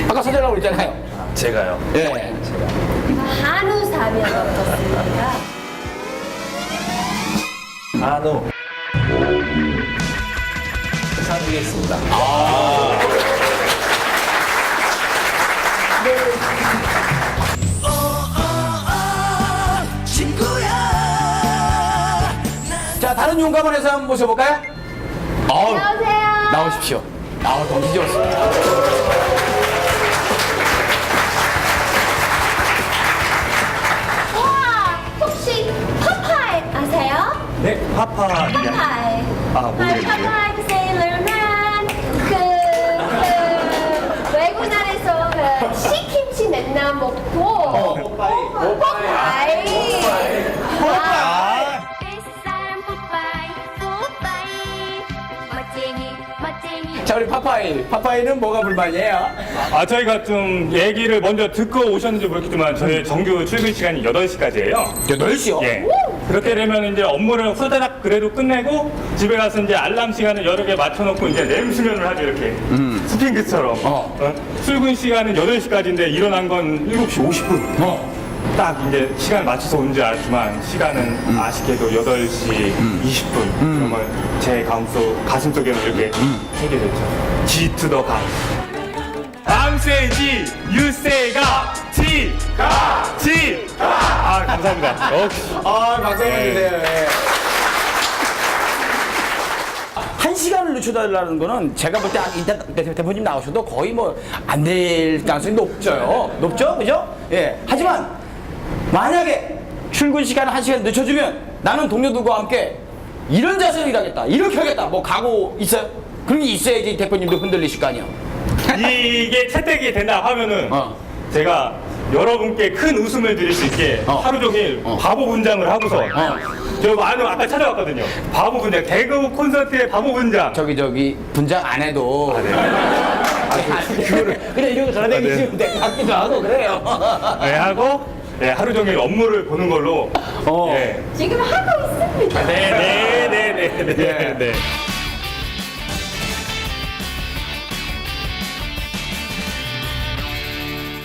아까 사주라고 그랬잖아요. 제가요? 예. 한우 사면 어떻습니까? 한우 사드리겠습니다. 자, 다른 용감한 회사 한번 모셔볼까요? 안녕하세요. 나오십시오. 정신 좋습니다. 와, 혹시 파파이 아세요? 네, 파파야. 파파이. 모르겠는데요. 파파이 세일러맨. 외국 나라에서 시킴치 맨날 먹고. 파파이. 자, 우리 파파이는 뭐가 불만이에요? 저희가 좀 얘기를 먼저 듣고 오셨는지 모르겠지만 저희 정규 출근 시간이 8시까지예요. 8시요? 예. 그렇게 되면 이제 업무를 후다닥 그래도 끝내고 집에 가서 이제 알람 시간을 여러 개 맞춰놓고 이제 내수면을 하죠, 이렇게. 스핑크처럼. 출근 시간은 8시까지인데 일어난 건 7시 50분. 딱 이제 시간 맞춰서 온 줄 알았지만 시간은 아쉽게도 8시 20분. 그러면 제 가슴 속에는 이렇게 새게 됐죠. G to the 가. I'm say G, you say 가. G, 가. G, 가. 감사합니다. 박수 한번 주세요. 예. 1시간을 늦춰달라는 거는 제가 볼 때 이따 대표님 나오셔도 거의 뭐 안 될 가능성이 높죠. 높죠? 그죠? 예. 하지만 만약에 출근 시간 1시간 늦춰주면 나는 동료들과 함께 이런 자세로 일하겠다. 이렇게 하겠다. 뭐 각오 있어요? 그런 게 있어야지 대표님도 흔들리실 거 아니에요. 이게 채택이 된다 하면은 제가 여러분께 큰 웃음을 드릴 수 있게 하루 종일 바보 분장을 하고서 저 많은 아까 찾아왔거든요. 바보 분장, 개그 콘서트의 바보 분장. 저기 분장 안 해도 그거를 그래 이러고 돌아다니시면 될 것 같기도 하고 그래요. 네, 하고 하루 종일 업무를 보는 걸로. 예. 지금 하고 있습니다. 네.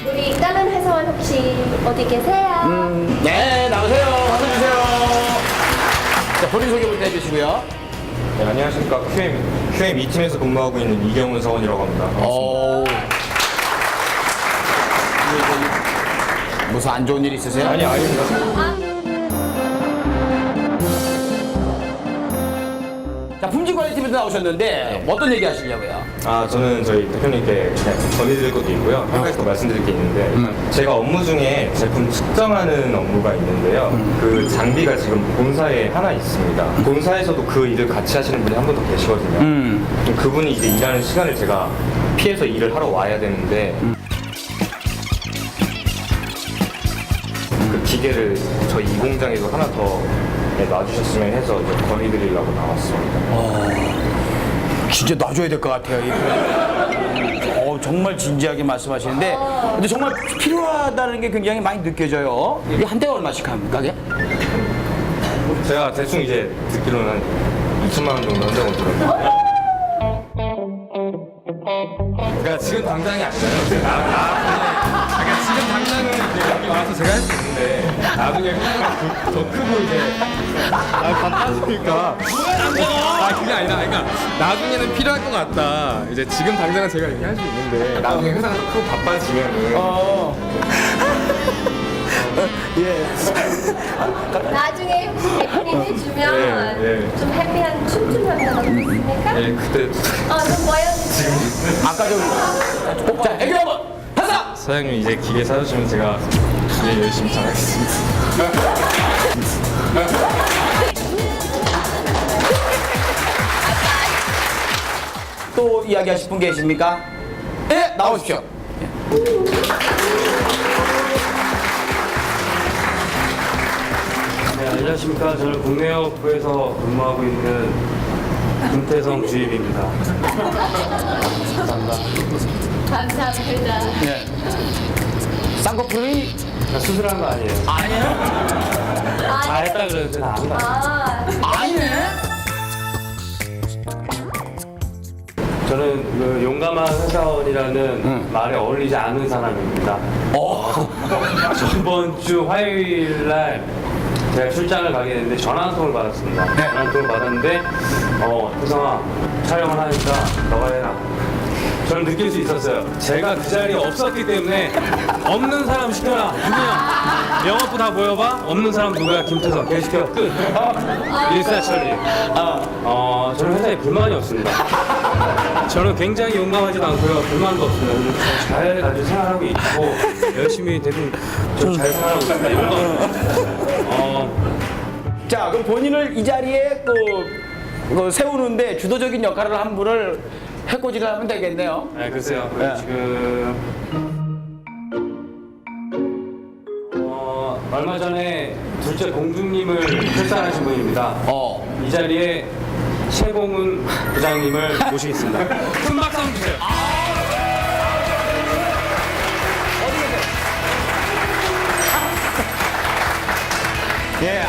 우리 다른 회사원 혹시 어디 계세요? 네, 나오세요. 박수 주세요. 자, 본인 소개부터 해주시고요. 네, 안녕하십니까. QM 2팀에서 근무하고 있는 이경훈 사원이라고 합니다. 무슨 안 좋은 일 있으세요? 아니, 아닙니다. 자, 품질관리팀에서 나오셨는데 어떤 얘기 하시려고요? 저는 저희 대표님께 그냥 전해드릴 것도 있고요. 한 가지 더 말씀드릴 게 있는데, 제가 업무 중에 제품 측정하는 업무가 있는데요. 그 장비가 지금 본사에 하나 있습니다. 본사에서도 그 일을 같이 하시는 분이 한 분 더 계시거든요. 그분이 이제 일하는 시간을 제가 피해서 일을 하러 와야 되는데, 그 기계를 저희 이 공장에도 하나 더 놔주셨으면 해서 이제 건의드리려고 나왔습니다. 진짜 놔줘야 될 것 같아요. 정말 진지하게 말씀하시는데 근데 정말 필요하다는 게 굉장히 많이 느껴져요. 이게 한 대가 얼마씩 합니까? 이게? 제가 대충 이제 듣기로는 한 2천만 원 정도 한다고 들었는데. 그러니까 지금 당장이 아니잖아요. 그러니까 지금 당장은 이제 여기 와서 제가 할 수 있는데 나중에 더 크고 이제 바빠지니까. 그게 아니라, 그러니까 나중에는 필요할 것 같다. 이제 지금 당장은 제가 이렇게 할 수 있는데 나중에 회사가 더 크고 바빠지면은. 나중에 혹시 대표님 해주면 좀 해피한 춤좀 한번 어떻습니까? 네, 그때 좀 보여주세요. 아까 좀 자, 애교 한번 하자. 사장님 이제 기계 사주시면 제가 기계 열심히 잘하겠습니다. 또 이야기하실 분 계십니까? 예, 나오십시오. 네, 안녕하십니까. 저는 국내역부에서 근무하고 있는 김태성 주임입니다. 감사합니다. 쌍꺼풀이 수술한 거 아니에요? 아니에요? 다 했다 그러는데 다 안 가. 아니네. 저는 그 용감한 회사원이라는 말에 어울리지 않은 사람입니다. 이번 주 화요일 날 제가 출장을 가게 됐는데 전화 한 통을 받았습니다. 전화 한 통을 받았는데 태성아 촬영을 하니까 너가 해라. 저는 느낄 수 있었어요. 제가 그 자리에 없었기 때문에 없는 사람 시켜라. 누구냐? 영업부 다 모여봐. 없는 사람 누구야? 김태성. 걔 시켜. 끝. 일사천리. 저는 회사에 불만이 없습니다. 저는 굉장히 용감하지도 않고요. 불만도 없습니다. 잘 가지고 생활하고 있고 열심히 대부분 잘 생활하고 있습니다. 용감. 자, 그럼 본인을 이 자리에 그 세우는데 주도적인 역할을 한 분을 해코지를 하면 되겠네요. 네, 글쎄요. 네. 지금 얼마 전에 둘째 공주님을 출산하신 분입니다. 이 자리에 최공훈 부장님을 모시겠습니다. 큰 박수 한번 주세요. 예,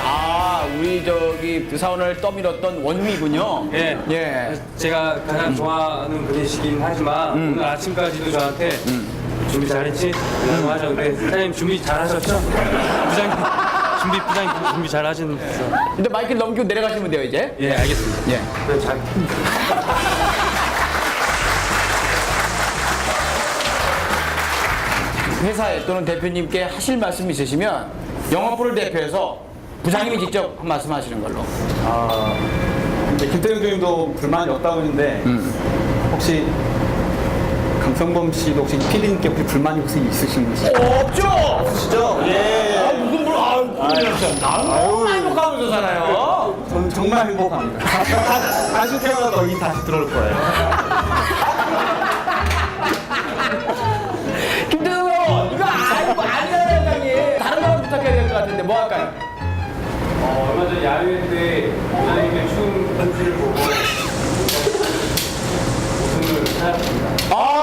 우리 그 사원을 떠밀었던 원미군요. 예. 예. 제가 가장 좋아하는 분이시긴 하지만 오늘 아침까지도 저한테 준비 잘했지? 라고 하셨는데 사장님 준비 잘하셨죠? 부장님 준비 잘하셨는데 근데 마이크를 넘기고 내려가시면 돼요, 이제. 예, 알겠습니다. 예. 네, 잘. 회사에 또는 대표님께 하실 말씀 있으시면 영업부를 대표해서 부장님이 직접 한 말씀 하시는 걸로. 김태형 주임도 불만이 없다고 했는데 혹시 강성범 씨도 혹시 PD님께 혹시 불만이 혹시 있으신지? 없죠? 없으시죠? 예. 무슨 뭘, 너무 행복하면서 살아요. 저는 정말 행복합니다. 다시 태어나도 여기 다시 들어올 거예요. 김대성, 이거 아니잖아요, 회장님. 다른 사람 부탁해야 될 것 같은데, 뭐 할까요? 얼마 전 야유회 때 부장님의 춤 편지를 보고 웃음을 찾았습니다.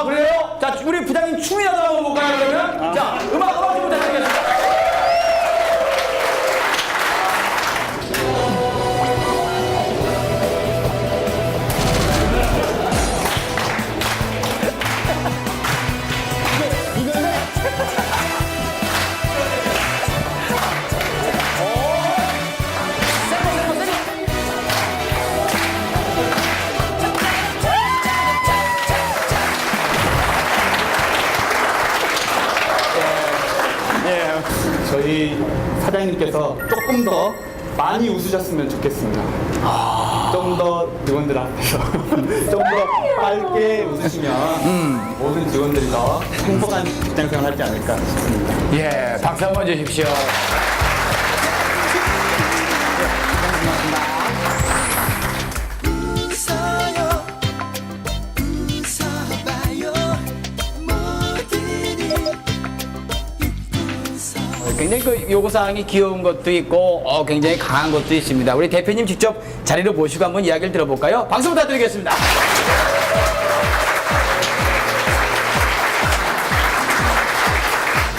그래요? 자, 우리 부장님 춤이라도 한번 볼까요, 그러면? 자, 음악 좀 부탁드리겠습니다. 저희 사장님께서 조금 더 많이 웃으셨으면 좋겠습니다. 좀 더 직원들 앞에서 좀 더 밝게 웃으시면 모든 직원들이 더 행복한 직장생활 하지 않을까 싶습니다. 예, 박수 한번 주십시오. 굉장히 그 요구사항이 귀여운 것도 있고 굉장히 강한 것도 있습니다. 우리 대표님 직접 자리로 모시고 한번 이야기를 들어볼까요? 박수 부탁드리겠습니다.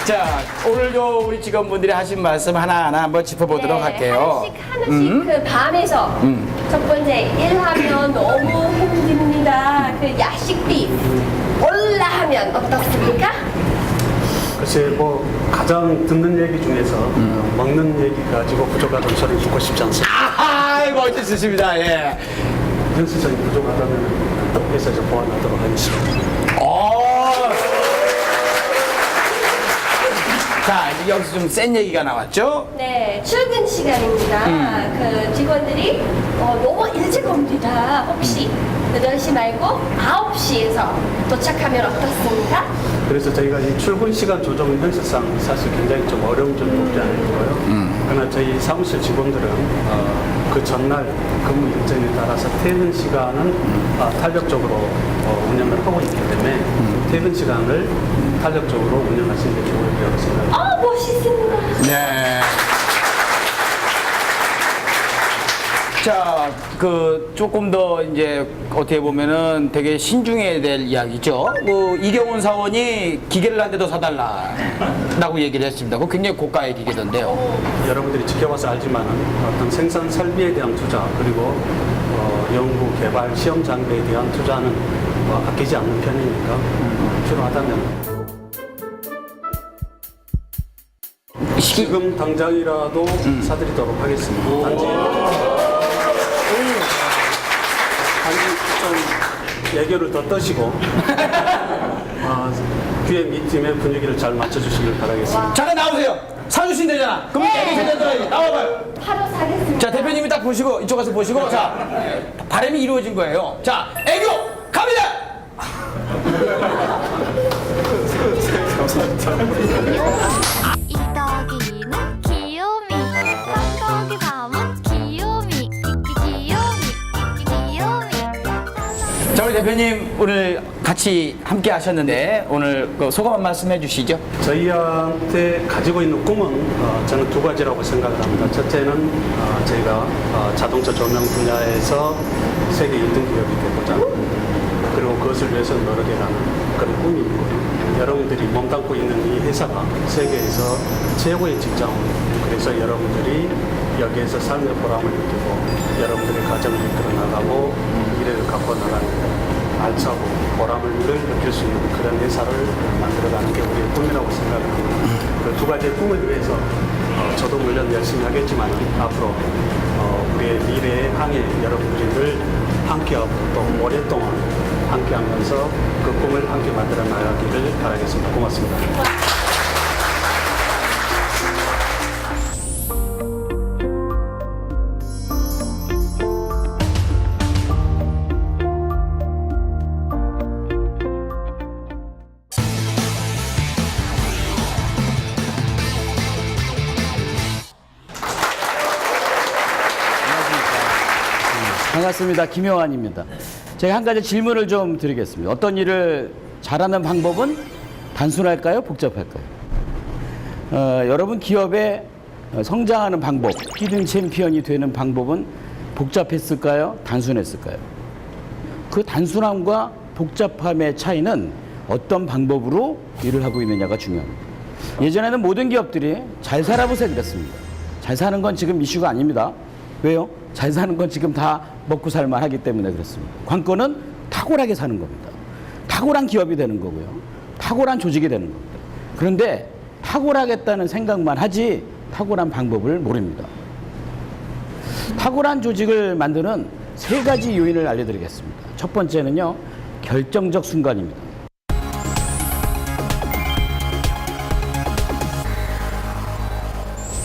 자, 오늘도 우리 직원분들이 하신 말씀 하나하나 한번 짚어보도록 할게요. 하나씩 그 밤에서 첫 번째 일하면 너무 힘듭니다. 그 야식비 올라하면 어떻습니까? 글쎄 뭐 가장 듣는 얘기 중에서 먹는 얘기 가지고 부족하다는 소리 듣고 싶지 않습니다. 멋있으십니다. 예. 현실적인 부족하다면 회사에서 보완하도록 하겠습니다. 자, 이제 여기서 좀 센 얘기가 나왔죠? 네, 출근 시간입니다. 그 직원들이 너무 일찍 옵니다. 혹시 8시 말고 9시에서 도착하면 어떻습니까? 그래서 저희가 이 출근 시간 조정은 현실상 사실 굉장히 좀 어려운 점이 없지 않아 있고요. 그러나 저희 사무실 직원들은 그 전날 근무 일정에 따라서 퇴근 시간은 탄력적으로 운영을 하고 있기 때문에 퇴근 시간을 탄력적으로 운영하시는 게 좋을 거라고 생각합니다. 멋있습니다. 네. 자, 그 조금 더 이제 어떻게 보면은 되게 신중해야 될 이야기죠. 그 이경훈 사원이 기계를 한 대 더 사달라라고 얘기를 했습니다. 그 굉장히 고가의 기계던데요. 여러분들이 지켜봐서 알지만은 어떤 생산 설비에 대한 투자 그리고 연구 개발 시험 장비에 대한 투자는 아끼지 않는 편이니까 필요하다면 지금 당장이라도 사드리도록 하겠습니다. 단지 좀 예결을 더 떠시고 QME-팀의 분위기를 잘 맞춰주시길 바라겠습니다. 잠깐 나오세요. 사주신대잖아. 그럼 애기 나와봐요. 바로 사겠습니다. 자, 대표님이 딱 보시고 이쪽 가서 보시고 자, 바람이 이루어진 거예요. 자, 애교 갑니다. 이 더하기 2는 귀요미 3 더하기 3은 귀요미 귀요미 자, 우리 대표님 오늘 같이 함께 하셨는데 오늘 그 소감 한 말씀 해주시죠. 저희한테 가지고 있는 꿈은 저는 두 가지라고 생각을 합니다. 첫째는 저희가 자동차 조명 분야에서 세계 1등 기업이 되고자 그리고 그것을 위해서 노력해가는 그런 꿈이 있고요. 여러분들이 몸담고 있는 이 회사가 세계에서 최고의 직장입니다. 그래서 여러분들이 여기에서 삶의 보람을 느끼고 여러분들의 가정을 이끌어 나가고 미래를 갖고 나가는 알차고 보람을 느낄 수 있는 그런 회사를 만들어가는 게 우리의 꿈이라고 생각을 합니다. 그 두 가지의 꿈을 위해서 저도 물론 열심히 하겠지만 앞으로 우리의 미래의 항해 여러분들이 늘 함께하고 또 오랫동안 함께하면서 그 꿈을 함께 만들어 나가기를 바라겠습니다. 고맙습니다. 반갑습니다. 김용환입니다. 제가 한 가지 질문을 좀 드리겠습니다. 어떤 일을 잘하는 방법은 단순할까요? 복잡할까요? 여러분 기업의 성장하는 방법, 히든 챔피언이 되는 방법은 복잡했을까요? 단순했을까요? 그 단순함과 복잡함의 차이는 어떤 방법으로 일을 하고 있느냐가 중요합니다. 예전에는 모든 기업들이 잘 살아보세요 그랬습니다. 잘 사는 건 지금 이슈가 아닙니다. 왜요? 잘 사는 건 지금 다 먹고 살만 하기 때문에 그렇습니다. 관건은 탁월하게 사는 겁니다. 탁월한 기업이 되는 거고요. 탁월한 조직이 되는 겁니다. 그런데 탁월하겠다는 생각만 하지 탁월한 방법을 모릅니다. 탁월한 조직을 만드는 3가지 요인을 알려드리겠습니다. 첫 번째는요, 결정적 순간입니다.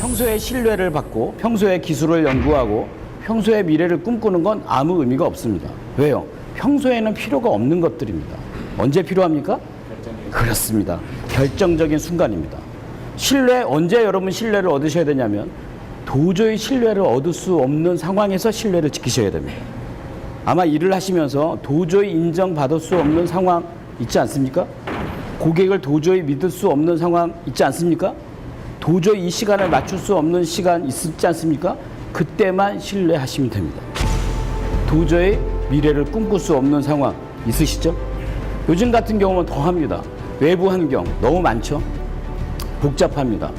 평소에 신뢰를 받고 평소에 기술을 연구하고 평소에 미래를 꿈꾸는 건 아무 의미가 없습니다. 왜요? 평소에는 필요가 없는 것들입니다. 언제 필요합니까? 그렇습니다. 결정적인 순간입니다. 언제 여러분 신뢰를 얻으셔야 되냐면 도저히 신뢰를 얻을 수 없는 상황에서 신뢰를 지키셔야 됩니다. 아마 일을 하시면서 도저히 인정받을 수 없는 상황 있지 않습니까? 고객을 도저히 믿을 수 없는 상황 있지 않습니까? 도저히 이 시간을 맞출 수 없는 시간 있지 않습니까? 그때만 신뢰하시면 됩니다. 도저히 미래를 꿈꿀 수 없는 상황 있으시죠? 요즘 같은 경우는 더합니다. 외부 환경 너무 많죠? 복잡합니다.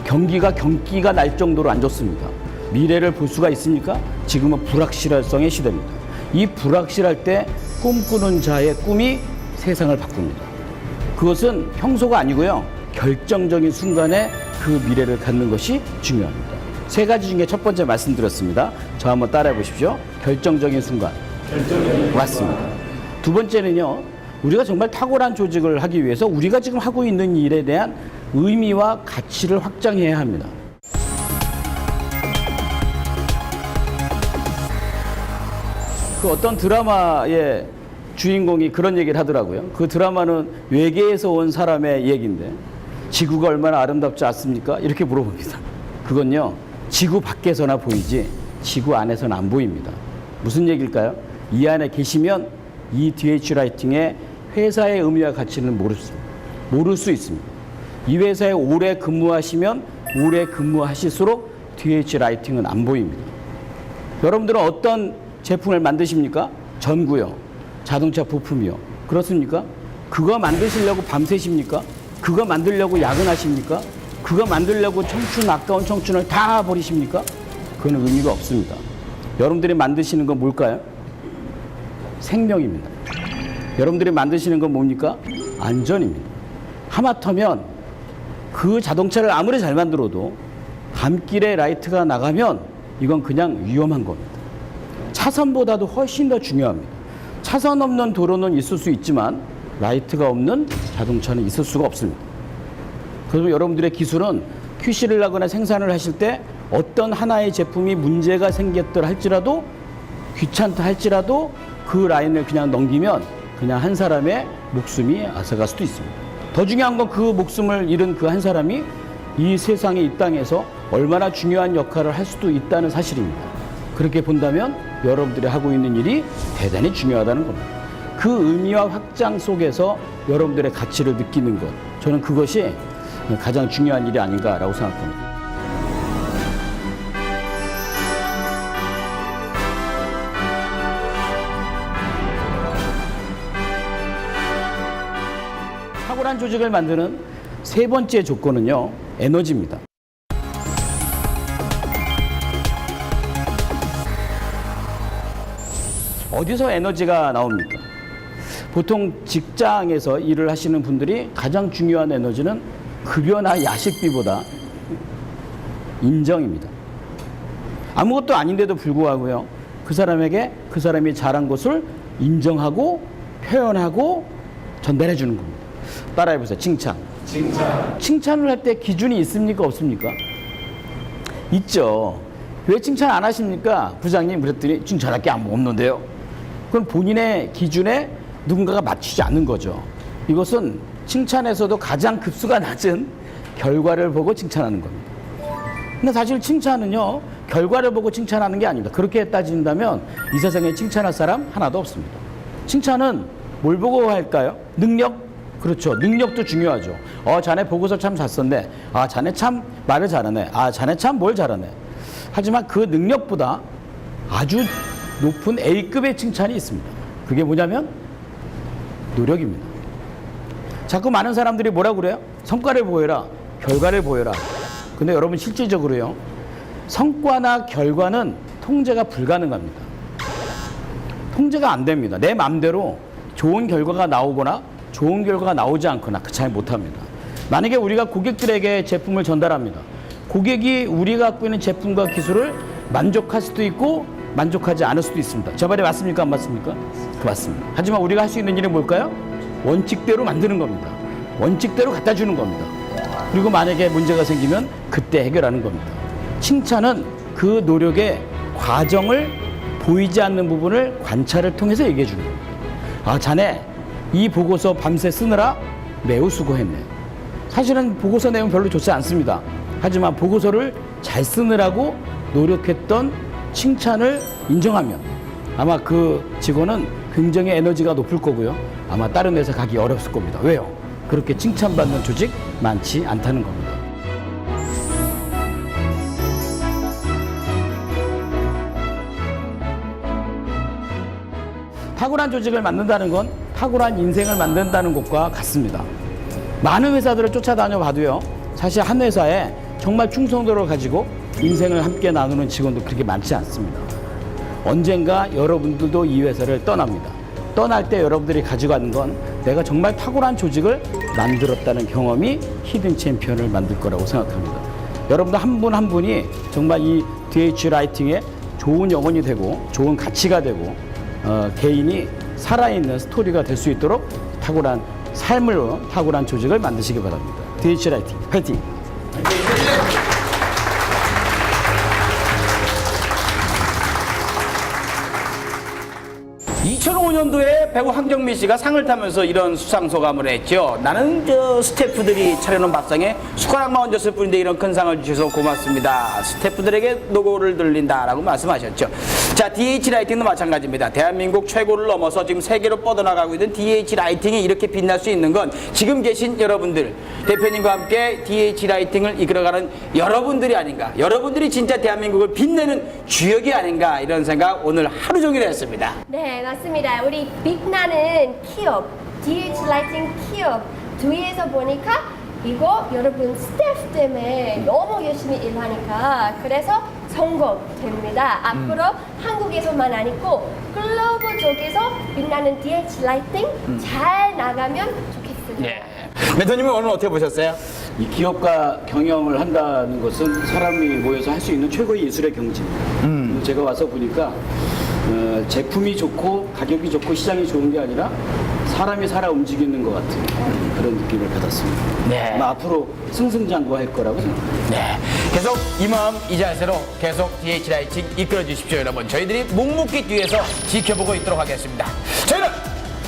경기가 날 정도로 안 좋습니다. 미래를 볼 수가 있습니까? 지금은 불확실성의 시대입니다. 이 불확실할 때 꿈꾸는 자의 꿈이 세상을 바꿉니다. 그것은 평소가 아니고요. 결정적인 순간에 그 미래를 갖는 것이 중요합니다. 3가지 중에 첫 번째 말씀드렸습니다. 저 한번 따라해 보십시오. 결정적인 순간. 맞습니다. 두 번째는요. 우리가 정말 탁월한 조직을 하기 위해서 우리가 지금 하고 있는 일에 대한 의미와 가치를 확장해야 합니다. 그 어떤 드라마의 주인공이 그런 얘기를 하더라고요. 그 드라마는 외계에서 온 사람의 얘기인데 지구가 얼마나 아름답지 않습니까? 이렇게 물어봅니다. 그건요, 지구 밖에서나 보이지 지구 안에서는 안 보입니다. 무슨 얘기일까요? 이 안에 계시면 이 DH 라이팅의 회사의 의미와 가치는 모를 수 있습니다. 이 회사에 오래 근무하시면 오래 근무하실수록 DH 라이팅은 안 보입니다. 여러분들은 어떤 제품을 만드십니까? 전구요, 자동차 부품이요. 그렇습니까? 그거 만드시려고 밤새십니까? 그거 만들려고 야근하십니까? 그거 만들려고 아까운 청춘을 다 버리십니까? 그건 의미가 없습니다. 여러분들이 만드시는 건 뭘까요? 생명입니다. 여러분들이 만드시는 건 뭡니까? 안전입니다. 하마터면 그 자동차를 아무리 잘 만들어도 밤길에 라이트가 나가면 이건 그냥 위험한 겁니다. 차선보다도 훨씬 더 중요합니다. 차선 없는 도로는 있을 수 있지만 라이트가 없는 자동차는 있을 수가 없습니다. 그래서 여러분들의 기술은 QC를 하거나 생산을 하실 때 어떤 하나의 제품이 문제가 생겼더라 할지라도 귀찮다 할지라도 그 라인을 그냥 넘기면 그냥 한 사람의 목숨이 앗아갈 수도 있습니다. 더 중요한 건 그 목숨을 잃은 그 한 사람이 이 세상의 이 땅에서 얼마나 중요한 역할을 할 수도 있다는 사실입니다. 그렇게 본다면 여러분들이 하고 있는 일이 대단히 중요하다는 겁니다. 그 의미와 확장 속에서 여러분들의 가치를 느끼는 것, 저는 그것이 가장 중요한 일이 아닌가라고 생각합니다. 탁월한 조직을 만드는 세 번째 조건은요, 에너지입니다. 어디서 에너지가 나옵니까? 보통 직장에서 일을 하시는 분들이 가장 중요한 에너지는 급여나 야식비보다 인정입니다. 아무것도 아닌데도 불구하고요, 그 사람에게 그 사람이 잘한 것을 인정하고 표현하고 전달해 주는 겁니다. 따라해 보세요. 칭찬. 칭찬을 할 때 기준이 있습니까? 없습니까? 있죠. 왜 칭찬 안 하십니까? 부장님 그랬더니 칭찬할 게 아무 없는데요. 그건 본인의 기준에 누군가가 맞추지 않는 거죠. 이것은 칭찬에서도 가장 급수가 낮은 결과를 보고 칭찬하는 겁니다. 근데 사실 칭찬은요, 결과를 보고 칭찬하는 게 아닙니다. 그렇게 따진다면 이 세상에 칭찬할 사람 하나도 없습니다. 칭찬은 뭘 보고 할까요? 능력? 그렇죠. 능력도 중요하죠. 자네 보고서 참 잘 썼네. 자네 참 말을 잘하네. 자네 참 뭘 잘하네. 하지만 그 능력보다 아주 높은 A급의 칭찬이 있습니다. 그게 뭐냐면 노력입니다. 자꾸 많은 사람들이 뭐라고 그래요? 성과를 보여라, 결과를 보여라. 근데 여러분 실질적으로요, 성과나 결과는 통제가 불가능합니다. 통제가 안 됩니다. 내 마음대로 좋은 결과가 나오거나 좋은 결과가 나오지 않거나 그 차이 못합니다. 만약에 우리가 고객들에게 제품을 전달합니다. 고객이 우리가 갖고 있는 제품과 기술을 만족할 수도 있고 만족하지 않을 수도 있습니다. 제 말이 맞습니까? 안 맞습니까? 맞습니다. 하지만 우리가 할 수 있는 일은 뭘까요? 원칙대로 만드는 겁니다. 원칙대로 갖다 주는 겁니다. 그리고 만약에 문제가 생기면 그때 해결하는 겁니다. 칭찬은 그 노력의 과정을 보이지 않는 부분을 관찰을 통해서 얘기해 주는 겁니다. 자네 이 보고서 밤새 쓰느라 매우 수고했네. 사실은 보고서 내용 별로 좋지 않습니다. 하지만 보고서를 잘 쓰느라고 노력했던 칭찬을 인정하면 아마 그 직원은 굉장히 에너지가 높을 거고요. 아마 다른 회사 가기 어렵을 겁니다. 왜요? 그렇게 칭찬받는 조직 많지 않다는 겁니다. 탁월한 조직을 만든다는 건 탁월한 인생을 만든다는 것과 같습니다. 많은 회사들을 쫓아다녀 봐도요, 사실 한 회사에 정말 충성도를 가지고 인생을 함께 나누는 직원도 그렇게 많지 않습니다. 언젠가 여러분들도 이 회사를 떠납니다. 떠날 때 여러분들이 가져가는 건 내가 정말 탁월한 조직을 만들었다는 경험이 히든 챔피언을 만들 거라고 생각합니다. 여러분들 한 분 한 분이 정말 이 DH 라이팅의 좋은 영혼이 되고 좋은 가치가 되고 개인이 살아있는 스토리가 될 수 있도록 탁월한 삶으로 탁월한 조직을 만드시기 바랍니다. DH 라이팅 파이팅! 2005년도에 배우 황정민 씨가 상을 타면서 이런 수상 소감을 했죠. 나는 저 스태프들이 차려놓은 밥상에 숟가락만 얹었을 뿐인데 이런 큰 상을 주셔서 고맙습니다. 스태프들에게 노고를 들린다라고 말씀하셨죠. 자, DH 라이팅도 마찬가지입니다. 대한민국 최고를 넘어서 지금 세계로 뻗어나가고 있는 DH 라이팅이 이렇게 빛날 수 있는 건 지금 계신 여러분들, 대표님과 함께 DH 라이팅을 이끌어가는 여러분들이 아닌가. 여러분들이 진짜 대한민국을 빛내는 주역이 아닌가 이런 생각 오늘 하루 종일 했습니다. 네, 맞습니다. 우리 빛나는 기업, DH 라이팅 기업 뒤에서 보니까 이거 여러분 스태프 때문에 너무 열심히 일하니까 그래서 성공됩니다. 앞으로 한국에서만 아니고 글로벌 쪽에서 빛나는 DH 라이팅 잘 나가면 좋겠습니다. 네. 멘토님은 오늘 어떻게 보셨어요? 이 기업과 경영을 한다는 것은 사람이 모여서 할 수 있는 최고의 예술의 경지입니다. 제가 와서 보니까 제품이 좋고 가격이 좋고 시장이 좋은 게 아니라 사람이 살아 움직이는 것 같은 그런 느낌을 받았습니다. 네. 아마 앞으로 승승장구할 거라고 생각합니다. 네. 계속 이 마음 이 자세로 계속 DH 라이팅 이끌어 주십시오, 여러분. 저희들이 묵묵히 뒤에서 지켜보고 있도록 하겠습니다. 저희는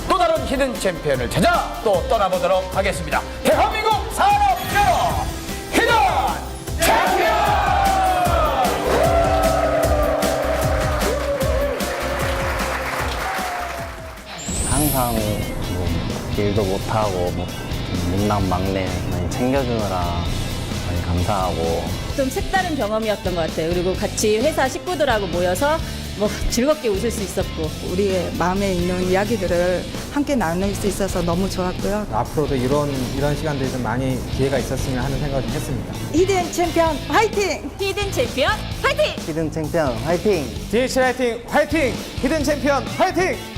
또 다른 히든 챔피언을 찾아 또 떠나보도록 하겠습니다. 대한민국 산업연합 히든 챔피언! 항상 뭐 일도 못하고 뭐 못난 막내 많이 챙겨주느라 많이 감사하고 좀 색다른 경험이었던 것 같아요. 그리고 같이 회사 식구들하고 모여서 뭐 즐겁게 웃을 수 있었고 우리의 마음에 있는 이야기들을 함께 나눌 수 있어서 너무 좋았고요. 앞으로도 이런 시간들이 좀 많이 기회가 있었으면 하는 생각을 좀 했습니다. 히든 챔피언 화이팅! 히든 챔피언 화이팅! 히든 챔피언 화이팅! DH 라이팅 화이팅! 히든 챔피언 화이팅!